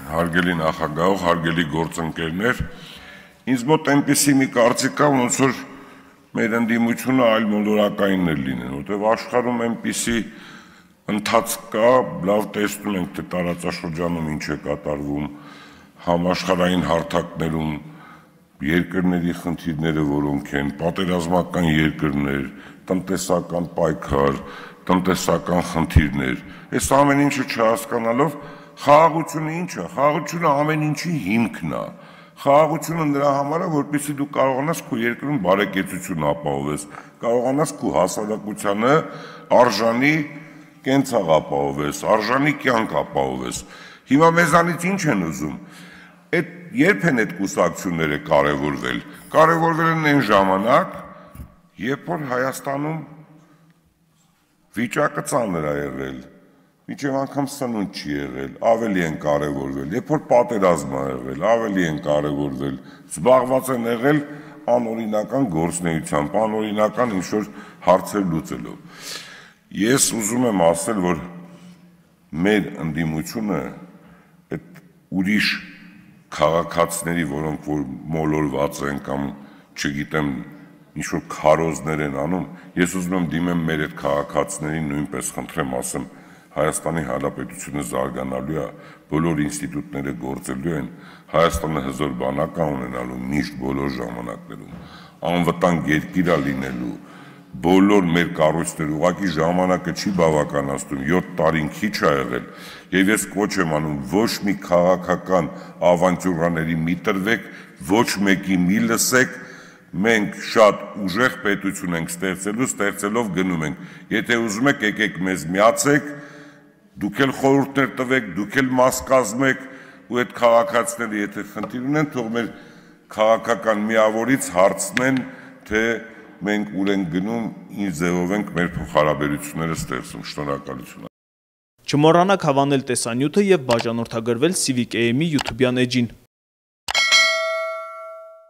Հարգելի նախագահող, հարգելի գործընկերներ, ինձ մոտ այնպիսի մի կարծիք կա, ոնց որ մեր ընդդիմությունը այլ մոլորակային էր լինեն, որտեղ աշխարհում այնպիսի ընթացք կա, լավ տեսնում ենք, թե տարածաշրջանում ինչ է կատարվում, համաշխարհային հարթակներում երկրների խնդիրները որոնք են, պատերազմական երկրներ, տնտեսական պայքար, տնտեսական խնդիրներ, այս ամեն ինչը չհասկանալով խաղաղությունը ինչ է, խաղաղությունը ամեն ինչի հիմքն է, խաղաղությունը նրա համար է, որպեսզի դու կարողանաս քո երկրում բարեկեցություն ապահովես, կարողանաս քո հասարակությանը արժանի կենցաղ ապահովես, արժանի կյանք ապահովես։ Հիմա մեզանից ինչ են ուզում։ Երբ են այդ կուսակցությունները կարևորվել։ Կարևորվել են այն ժամանակ, երբ որ Հայաստանում վիճակը ծանր է եղել, մինչև անգամ սնունդ չի եղել, ավելի են կարևորվել, երբ որ պատերազմ է եղել, ավելի են կարևորվել, զբաղված են եղել անօրինական գործունեությամբ, անօրինական ինչ-որ հարցեր լուծելով։ Ես ուզում եմ ասել, որ մեր ընդդիմությունը այդ ուրիշ քաղաքացիների, որոնք որ մոլորված են կամ չգիտեմ ինչ-որ քարոզներ են անում, ես ուզում եմ դիմեմ մեր այդ քաղաքացիներին նույնպես խնդրեմ, ասեմ, Հայաստանի Հանրապետությունը զարգանալու է, բոլոր ինստիտուտները գործելու են, Հայաստանը հզոր բանակ է ունենալու միշտ բոլոր ժամանակներում, անվտանգ երկիր է լինելու, բոլոր մեր կառույցները, ուղղակի ժամանակը չի բավականացնում, 7 տարին քիչ է եղել, եւ ես կոչ եմ անում ոչ մի քաղաքական ավանտյուրաների մի տրվեք, ոչ մեկի մի լսեք, մենք շատ ուժեղ պետություն ենք ստեղծելով գնում ենք, եթե ուզում եք եկեք մեզ միացեք, դուք էլ խորհուրդներ տվեք, դուք էլ մաս կազմեք ու այդ քաղաքացիները եթե խնդիր ունեն, թող մեր քաղաքական միավորից հարցնեն, թե մենք ուր ենք գնում, ինչ ձևով ենք մեր փոխհարաբերությունները ստեղծում, շնորհակալություն։ Չմոռանաք հավանել տեսանյութը եւ բաժանորդագրվել Civic AM-ի YouTube-յան էջին։